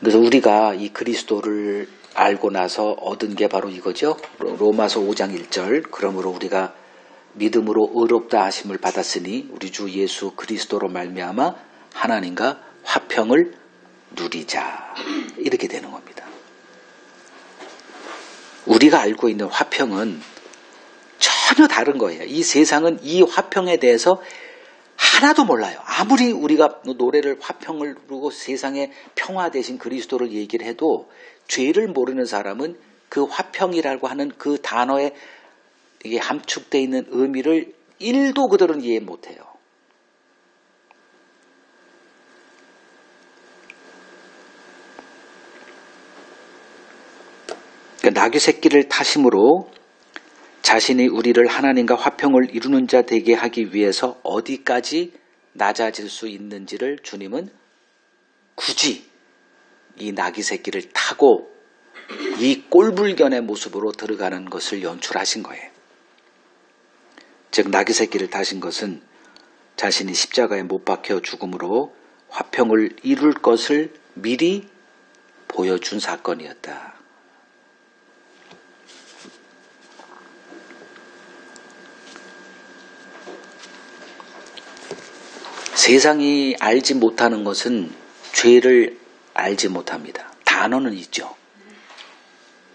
그래서 우리가 이 그리스도를 알고 나서 얻은 게 바로 이거죠. 로마서 5장 1절 그러므로 우리가 믿음으로 의롭다 하심을 받았으니 우리 주 예수 그리스도로 말미암아 하나님과 화평을 누리자. 이렇게 되는 겁니다. 우리가 알고 있는 화평은 전혀 다른 거예요. 이 세상은 이 화평에 대해서 하나도 몰라요. 아무리 우리가 노래를 화평을 부르고 세상에 평화 대신 그리스도를 얘기를 해도 죄를 모르는 사람은 그 화평이라고 하는 그 단어에 이게 함축되어 있는 의미를 1도 그들은 이해 못해요. 그러니까 나귀 새끼를 타심으로 자신이 우리를 하나님과 화평을 이루는 자 되게 하기 위해서 어디까지 낮아질 수 있는지를 주님은 굳이 이 나귀 새끼를 타고 이 꼴불견의 모습으로 들어가는 것을 연출하신 거예요. 즉 나귀 새끼를 타신 것은 자신이 십자가에 못 박혀 죽음으로 화평을 이룰 것을 미리 보여준 사건이었다. 세상이 알지 못하는 것은 죄를 알지 못합니다. 단어는 있죠.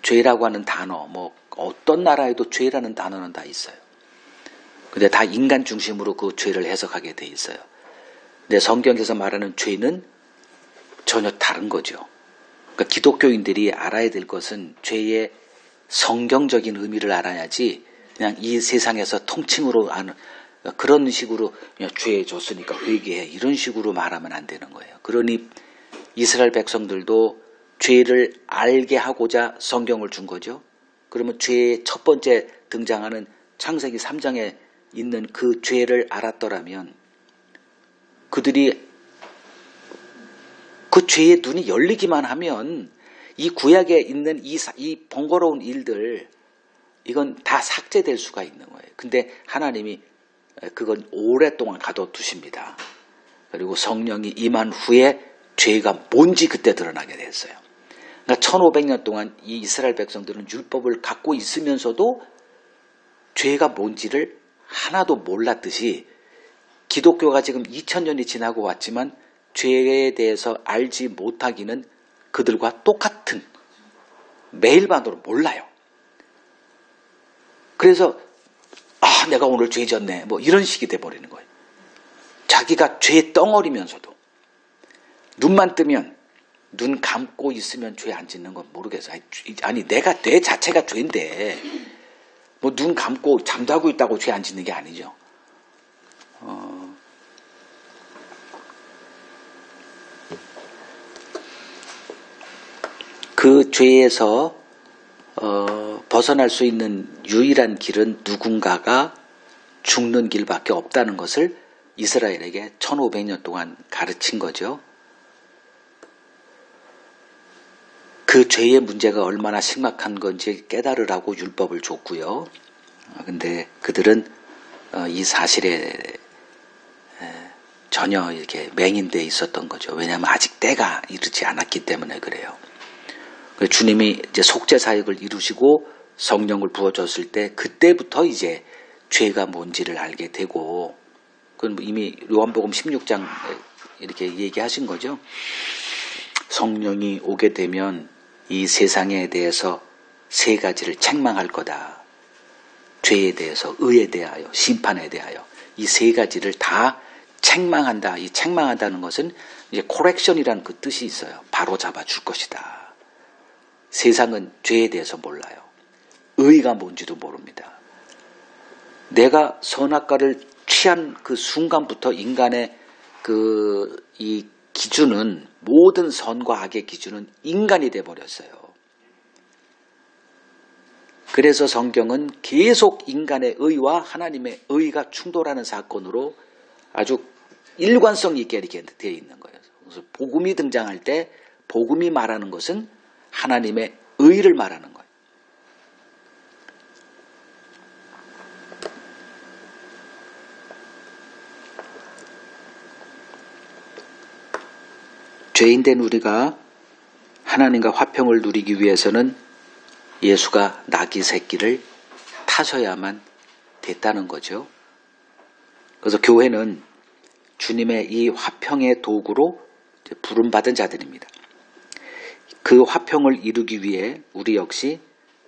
죄라고 하는 단어, 어떤 나라에도 죄라는 단어는 다 있어요. 근데 다 인간 중심으로 그 죄를 해석하게 돼 있어요. 근데 성경에서 말하는 죄는 전혀 다른 거죠. 그러니까 기독교인들이 알아야 될 것은 죄의 성경적인 의미를 알아야지 그냥 이 세상에서 통칭으로 아는 그런 식으로 그냥 죄 졌으니까 회개해 이런 식으로 말하면 안 되는 거예요. 그러니 이스라엘 백성들도 죄를 알게 하고자 성경을 준 거죠. 그러면 죄의 첫 번째 등장하는 창세기 3장에 있는 그 죄를 알았더라면 그들이 그 죄의 눈이 열리기만 하면 이 구약에 있는 이 번거로운 일들 이건 다 삭제될 수가 있는 거예요. 근데 하나님이 그건 오랫동안 가둬두십니다. 그리고 성령이 임한 후에 죄가 뭔지 그때 드러나게 됐어요. 그러니까 1500년 동안 이 이스라엘 백성들은 율법을 갖고 있으면서도 죄가 뭔지를 하나도 몰랐듯이 기독교가 지금 2000년이 지나고 왔지만 죄에 대해서 알지 못하기는 그들과 똑같은 매일반으로 몰라요. 그래서 내가 오늘 죄 졌네 뭐 이런 식이 돼버리는 거예요. 자기가 죄 덩어리면서도 눈만 뜨면 눈 감고 있으면 죄 안 짓는 건 모르겠어요. 아니 내가 뇌 자체가 죄인데 뭐 눈 감고 잠자고 있다고 죄 안 짓는 게 아니죠. 그 죄에서 벗어날 수 있는 유일한 길은 누군가가 죽는 길밖에 없다는 것을 이스라엘에게 1500년 동안 가르친 거죠. 그 죄의 문제가 얼마나 심각한 건지 깨달으라고 율법을 줬고요. 근데 그들은 이 사실에 전혀 이렇게 맹인되어 있었던 거죠. 왜냐하면 아직 때가 이르지 않았기 때문에 그래요. 주님이 이제 속죄 사역을 이루시고 성령을 부어줬을 때 그때부터 이제 죄가 뭔지를 알게 되고, 그건 이미 요한복음 16장 이렇게 얘기하신 거죠. 성령이 오게 되면 이 세상에 대해서 세 가지를 책망할 거다. 죄에 대해서, 의에 대하여, 심판에 대하여 이 세 가지를 다 책망한다. 이 책망한다는 것은 이제 코렉션이라는 그 뜻이 있어요. 바로 잡아 줄 것이다. 세상은 죄에 대해서 몰라요. 의가 뭔지도 모릅니다. 내가 선악과를 취한 그 순간부터 인간의 이 기준은, 모든 선과 악의 기준은 인간이 돼버렸어요. 그래서 성경은 계속 인간의 의와 하나님의 의가 충돌하는 사건으로 아주 일관성 있게 이렇게 되어 있는 거예요. 그래서 복음이 등장할 때 복음이 말하는 것은 하나님의 의를 말하는 거예요. 죄인된 우리가 하나님과 화평을 누리기 위해서는 예수가 나귀 새끼를 타셔야만 됐다는 거죠. 그래서 교회는 주님의 이 화평의 도구로 부름받은 자들입니다. 그 화평을 이루기 위해 우리 역시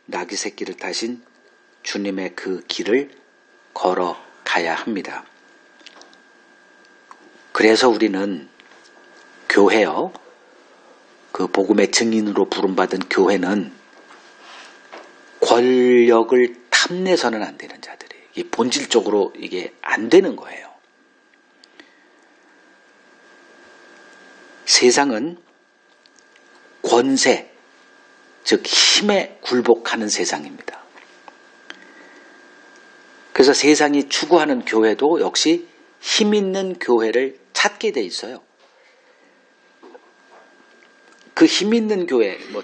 나귀 새끼를 타신 주님의 그 길을 걸어가야 합니다. 그래서 우리는 교회요, 그 복음의 증인으로 부름받은 교회는 권력을 탐내서는 안 되는 자들이에요. 이게 본질적으로 이게 안 되는 거예요. 세상은 권세, 즉 힘에 굴복하는 세상입니다. 그래서 세상이 추구하는 교회도 역시 힘 있는 교회를 찾게 돼 있어요. 그 힘 있는 교회, 뭐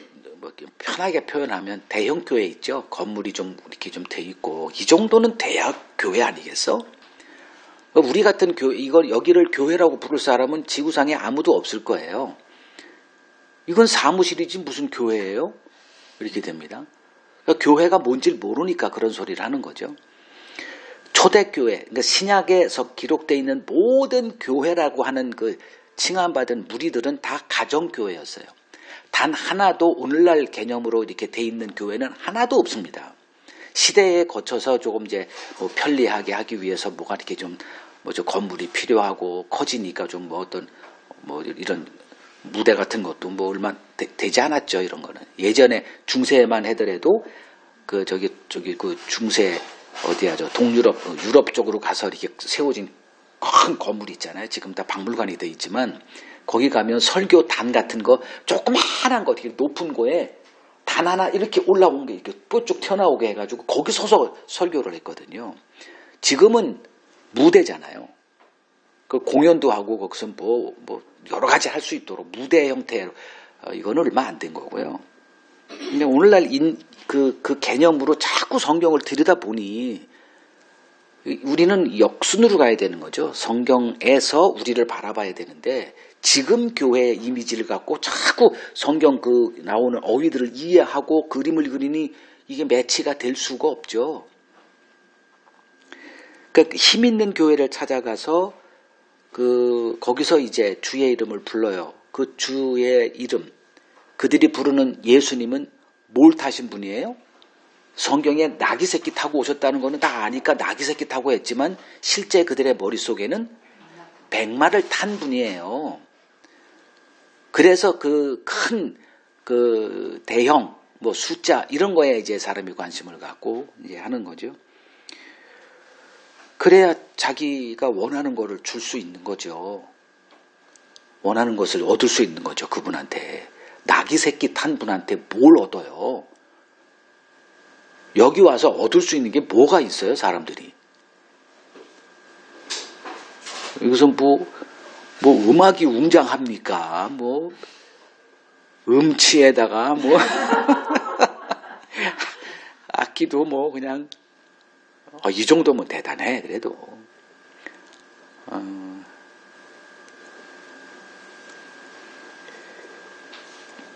편하게 표현하면 대형 교회 있죠. 건물이 좀 이렇게 좀 돼 있고, 이 정도는 돼야 교회 아니겠어? 우리 같은 교회, 여기를 교회라고 부를 사람은 지구상에 아무도 없을 거예요. 이건 사무실이지 무슨 교회예요? 이렇게 됩니다. 그러니까 교회가 뭔지를 모르니까 그런 소리를 하는 거죠. 초대교회, 그러니까 신약에서 기록되어 있는 모든 교회라고 하는 그 칭함받은 무리들은 다 가정교회였어요. 단 하나도 오늘날 개념으로 이렇게 돼 있는 교회는 하나도 없습니다. 시대에 거쳐서 조금 이제 뭐 편리하게 하기 위해서 뭐가 이렇게 좀 건물이 필요하고 커지니까 좀 이런 무대 같은 것도 뭐 얼마 되지 않았죠. 이런 거는 예전에 중세에만 하더라도 그 중세 어디야죠? 동유럽 유럽 쪽으로 가서 이렇게 세워진 큰 건물이 있잖아요. 지금 다 박물관이 돼 있지만 거기 가면 설교단 같은 거 조그마한 거 되게 높은 거에 단 하나 이렇게 올라온 게 이렇게 뾰쭉 튀어나오게 해가지고 거기 서서 설교를 했거든요. 지금은 무대잖아요. 그 공연도 하고 거기서 뭐 여러 가지 할 수 있도록 무대 형태로 이거는 얼마 안 된 거고요. 근데 오늘날 그 개념으로 자꾸 성경을 들여다보니 우리는 역순으로 가야 되는 거죠. 성경에서 우리를 바라봐야 되는데 지금 교회의 이미지를 갖고 자꾸 성경 그 나오는 어휘들을 이해하고 그림을 그리니 이게 매치가 될 수가 없죠. 그러니까 힘 있는 교회를 찾아가서 거기서 이제 주의 이름을 불러요. 그 주의 이름, 그들이 부르는 예수님은 뭘 타신 분이에요? 성경에 나귀 새끼 타고 오셨다는 거는 다 아니까 나귀 새끼 타고 했지만 실제 그들의 머릿속에는 백마를 탄 분이에요. 그래서 큰 대형 숫자 이런 거에 이제 사람이 관심을 갖고 이제 하는 거죠. 그래야 자기가 원하는 거를 줄 수 있는 거죠. 원하는 것을 얻을 수 있는 거죠. 그분한테. 나귀 새끼 탄 분한테 뭘 얻어요? 여기 와서 얻을 수 있는 게 뭐가 있어요, 사람들이? 여기서 음악이 웅장합니까? 음치에다가 악기도 그냥 이 정도면 대단해. 그래도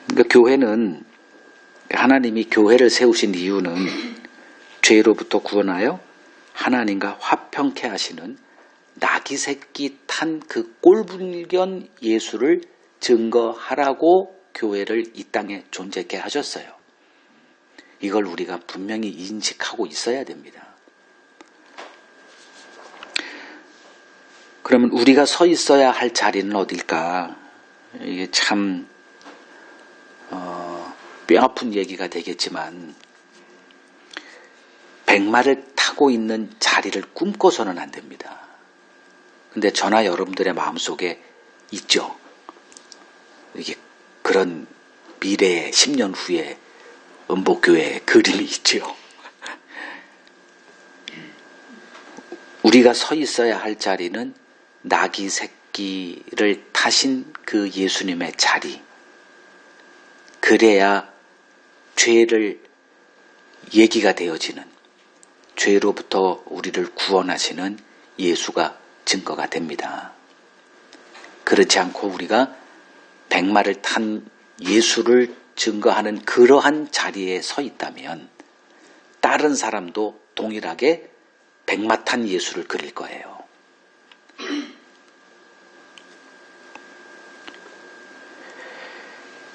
그러니까 교회는 하나님이 교회를 세우신 이유는 죄로부터 구원하여 하나님과 화평케 하시는 나귀 새끼 탄 그 꼴불견 예수를 증거하라고 교회를 이 땅에 존재케 하셨어요. 이걸 우리가 분명히 인식하고 있어야 됩니다. 그러면 우리가 서 있어야 할 자리는 어딜까? 이게 참 뼈아픈 얘기가 되겠지만 백마를 타고 있는 자리를 꿈꿔서는 안 됩니다. 근데 저나 여러분들의 마음속에 있죠. 이게 그런 미래의 10년 후에 은복교회의 그림이 있죠. 우리가 서 있어야 할 자리는 나귀 새끼를 타신 그 예수님의 자리. 그래야 죄를 얘기가 되어지는, 죄로부터 우리를 구원하시는 예수가 증거가 됩니다. 그렇지 않고 우리가 백마를 탄 예수를 증거하는 그러한 자리에 서 있다면 다른 사람도 동일하게 백마 탄 예수를 그릴 거예요.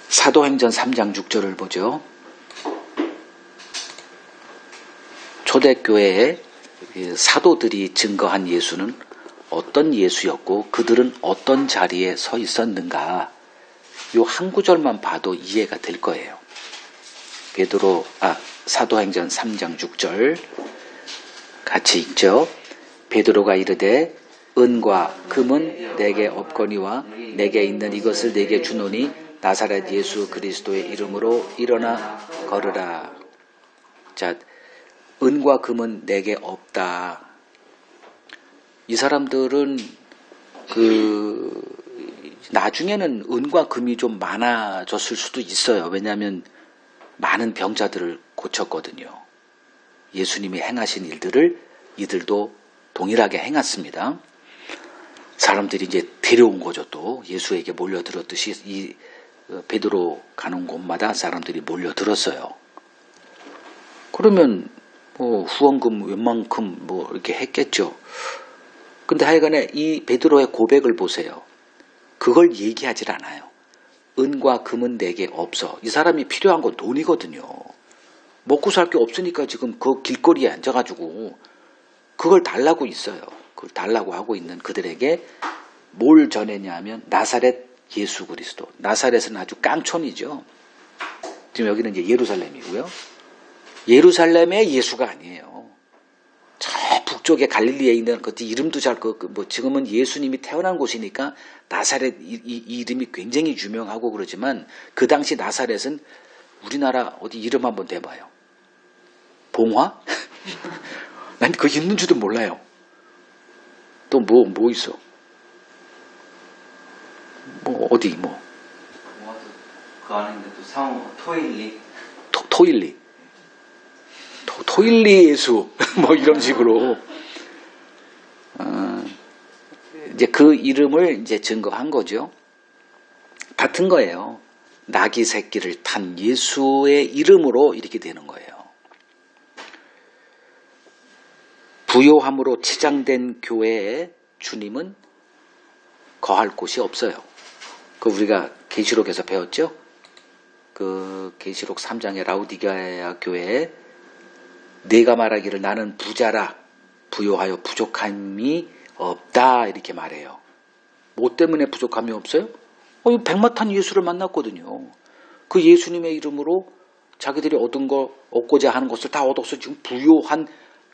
사도행전 3장 6절을 보죠. 초대교회의 사도들이 증거한 예수는 어떤 예수였고 그들은 어떤 자리에 서 있었는가, 요 한 구절만 봐도 이해가 될 거예요. 사도행전 3장 6절 같이 읽죠. 베드로가 이르되 은과 금은 내게 없거니와 내게 있는 이것을 내게 주노니 나사렛 예수 그리스도의 이름으로 일어나 걸으라. 자, 은과 금은 내게 없다. 이 사람들은 나중에는 은과 금이 좀 많아졌을 수도 있어요. 왜냐하면 많은 병자들을 고쳤거든요. 예수님이 행하신 일들을 이들도 동일하게 행했습니다. 사람들이 이제 데려온 거죠. 또 예수에게 몰려들었듯이 이 베드로 가는 곳마다 사람들이 몰려들었어요. 그러면 후원금 웬만큼 이렇게 했겠죠. 근데 하여간에 이 베드로의 고백을 보세요. 그걸 얘기하질 않아요. 은과 금은 내게 없어. 이 사람이 필요한 건 돈이거든요. 먹고 살 게 없으니까 지금 그 길거리에 앉아가지고 그걸 달라고 있어요. 그걸 달라고 하고 있는 그들에게 뭘 전했냐면 나사렛 예수 그리스도. 나사렛은 아주 깡촌이죠. 지금 여기는 이제 예루살렘이고요. 예루살렘의 예수가 아니에요. 저 북쪽에 갈릴리에 있는 그 이름도 지금은 예수님이 태어난 곳이니까 나사렛 이 이름이 굉장히 유명하고 그러지만 그 당시 나사렛은 우리나라 어디 이름 한번 대봐요. 봉화? 난 그거 있는 줄도 몰라요. 또 뭐 있어? 어디 그 안에 또 상호 토일리. 토일리. 토일리 예수. 이런 식으로. 이제 그 이름을 이제 증거한 거죠. 같은 거예요. 나귀 새끼를 탄 예수의 이름으로 이렇게 되는 거예요. 부요함으로 치장된 교회에 주님은 거할 곳이 없어요. 그 우리가 계시록에서 배웠죠? 그 계시록 3장의 라우디게아 교회에 내가 말하기를 나는 부자라 부요하여 부족함이 없다 이렇게 말해요. 뭐 때문에 부족함이 없어요? 백마탄 예수를 만났거든요. 그 예수님의 이름으로 자기들이 얻은 거 얻고자 하는 것을 다 얻어서 지금 부요한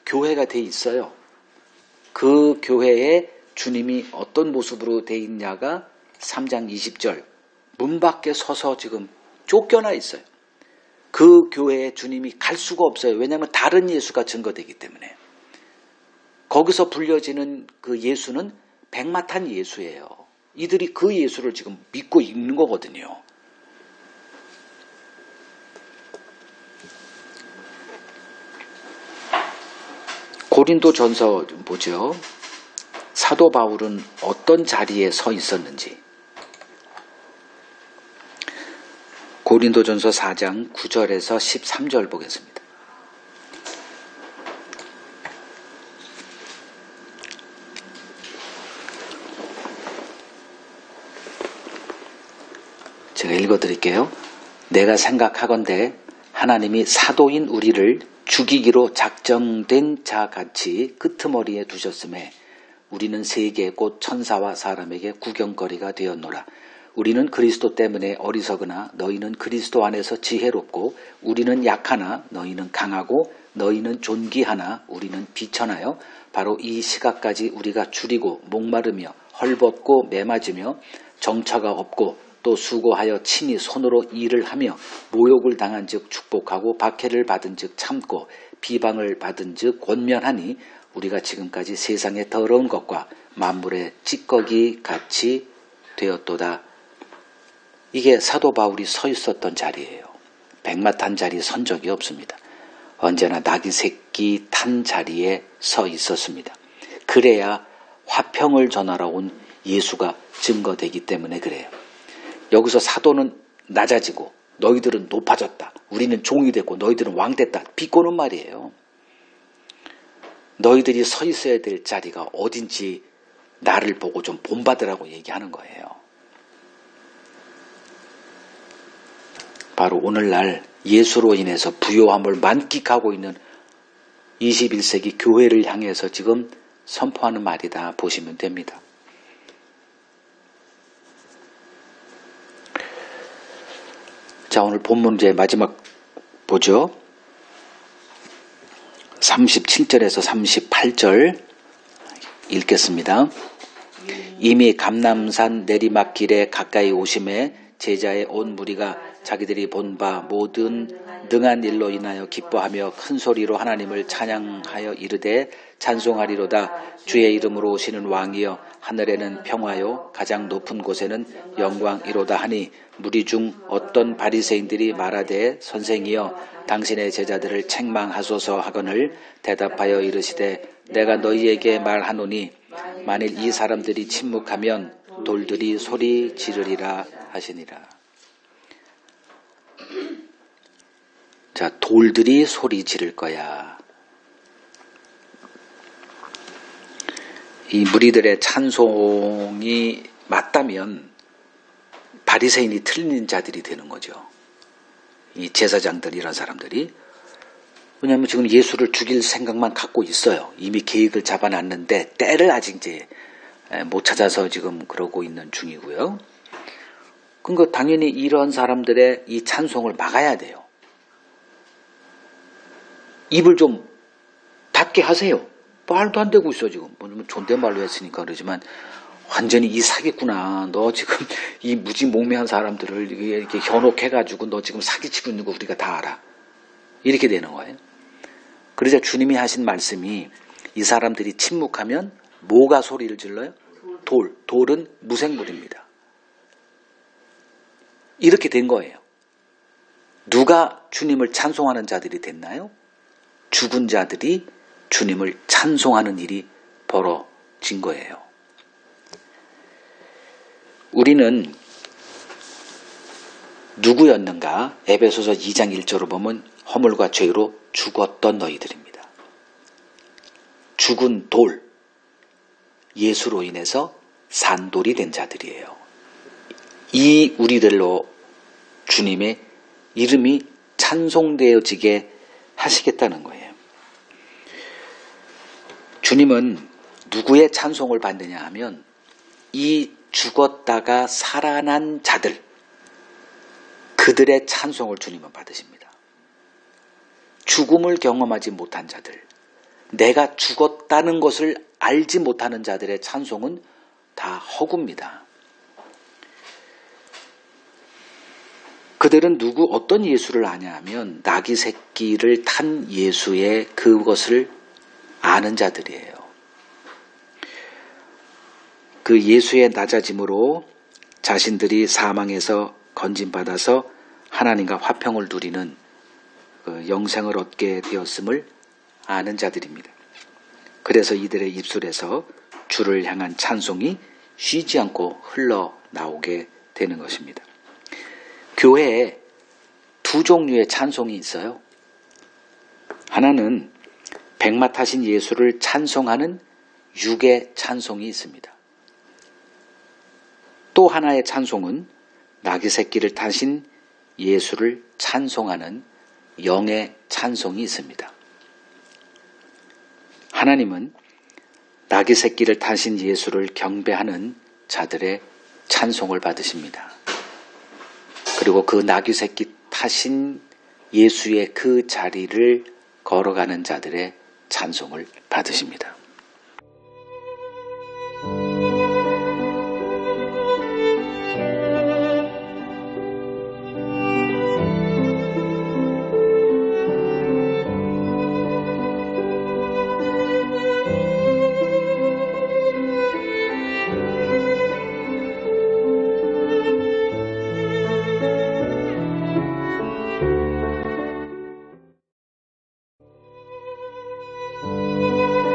교회가 돼 있어요. 그 교회에 주님이 어떤 모습으로 돼 있냐가 3장 20절 문 밖에 서서 지금 쫓겨나 있어요. 그 교회에 주님이 갈 수가 없어요. 왜냐하면 다른 예수가 증거되기 때문에. 거기서 불려지는 그 예수는 백마탄 예수예요. 이들이 그 예수를 지금 믿고 있는 거거든요. 고린도전서 좀 보죠. 사도 바울은 어떤 자리에 서 있었는지. 고린도전서 4장 9절에서 13절 보겠습니다. 제가 읽어드릴게요. 내가 생각하건대 하나님이 사도인 우리를 죽이기로 작정된 자같이 끄트머리에 두셨음에 우리는 세계 곧 천사와 사람에게 구경거리가 되었노라. 우리는 그리스도 때문에 어리석으나 너희는 그리스도 안에서 지혜롭고 우리는 약하나 너희는 강하고 너희는 존귀하나 우리는 비천하여 바로 이 시각까지 우리가 줄이고 목마르며 헐벗고 매맞으며 정처가 없고 또 수고하여 친히 손으로 일을 하며 모욕을 당한 즉 축복하고 박해를 받은 즉 참고 비방을 받은 즉 권면하니 우리가 지금까지 세상의 더러운 것과 만물의 찌꺼기 같이 되었도다. 이게 사도 바울이 서 있었던 자리예요. 백마탄 자리 선 적이 없습니다. 언제나 낙이 새끼 탄 자리에 서 있었습니다. 그래야 화평을 전하러 온 예수가 증거되기 때문에 그래요. 여기서 사도는 낮아지고 너희들은 높아졌다. 우리는 종이 됐고 너희들은 왕 됐다. 비꼬는 말이에요. 너희들이 서 있어야 될 자리가 어딘지 나를 보고 좀 본받으라고 얘기하는 거예요. 바로 오늘날 예수로 인해서 부요함을 만끽하고 있는 21세기 교회를 향해서 지금 선포하는 말이다 보시면 됩니다. 자, 오늘 본문 이제 마지막 보죠. 37절에서 38절 읽겠습니다. 이미 감람산 내리막길에 가까이 오심에 제자의 온 무리가 자기들이 본 바 모든 능한 일로 인하여 기뻐하며 큰 소리로 하나님을 찬양하여 이르되 찬송하리로다. 주의 이름으로 오시는 왕이여 하늘에는 평화요 가장 높은 곳에는 영광이로다 하니 무리 중 어떤 바리새인들이 말하되 선생이여 당신의 제자들을 책망하소서 하거늘 대답하여 이르시되 내가 너희에게 말하노니 만일 이 사람들이 침묵하면 돌들이 소리 지르리라 하시니라. 자, 돌들이 소리 지를 거야. 이 무리들의 찬송이 맞다면 바리새인이 틀린 자들이 되는 거죠. 이 제사장들 이런 사람들이. 왜냐하면 지금 예수를 죽일 생각만 갖고 있어요. 이미 계획을 잡아놨는데 때를 아직 이제 못 찾아서 지금 그러고 있는 중이고요. 그러니까 당연히 이런 사람들의 이 찬송을 막아야 돼요. 입을 좀 닫게 하세요. 말도 안 되고 있어 지금. 뭐냐면 존댓말로 했으니까 그러지만 완전히 이 사기꾼아. 너 지금 이 무지몽매한 사람들을 이렇게 현혹해가지고 너 지금 사기치고 있는 거 우리가 다 알아. 이렇게 되는 거예요. 그러자 주님이 하신 말씀이 이 사람들이 침묵하면 뭐가 소리를 질러요? 돌은 무생물입니다. 이렇게 된 거예요. 누가 주님을 찬송하는 자들이 됐나요? 죽은 자들이 주님을 찬송하는 일이 벌어진 거예요. 우리는 누구였는가? 에베소서 2장 1절로 보면 허물과 죄로 죽었던 너희들입니다. 죽은 돌, 예수로 인해서 산돌이 된 자들이에요. 이 우리들로 주님의 이름이 찬송되어지게 하시겠다는 거예요. 주님은 누구의 찬송을 받느냐 하면 이 죽었다가 살아난 자들, 그들의 찬송을 주님은 받으십니다. 죽음을 경험하지 못한 자들, 내가 죽었다는 것을 알지 못하는 자들의 찬송은 다 허구입니다. 그들은 어떤 예수를 아냐 하면 나귀 새끼를 탄 예수의 그것을 아는 자들이에요. 그 예수의 낮아짐으로 자신들이 사망에서 건진받아서 하나님과 화평을 누리는 그 영생을 얻게 되었음을 아는 자들입니다. 그래서 이들의 입술에서 주를 향한 찬송이 쉬지 않고 흘러나오게 되는 것입니다. 교회에 두 종류의 찬송이 있어요. 하나는 백마 타신 예수를 찬송하는 육의 찬송이 있습니다. 또 하나의 찬송은 나귀 새끼를 타신 예수를 찬송하는 영의 찬송이 있습니다. 하나님은 나귀 새끼를 타신 예수를 경배하는 자들의 찬송을 받으십니다. 그리고 그 나귀 새끼 타신 예수의 그 자리를 걸어가는 자들의 찬송을 받으십니다.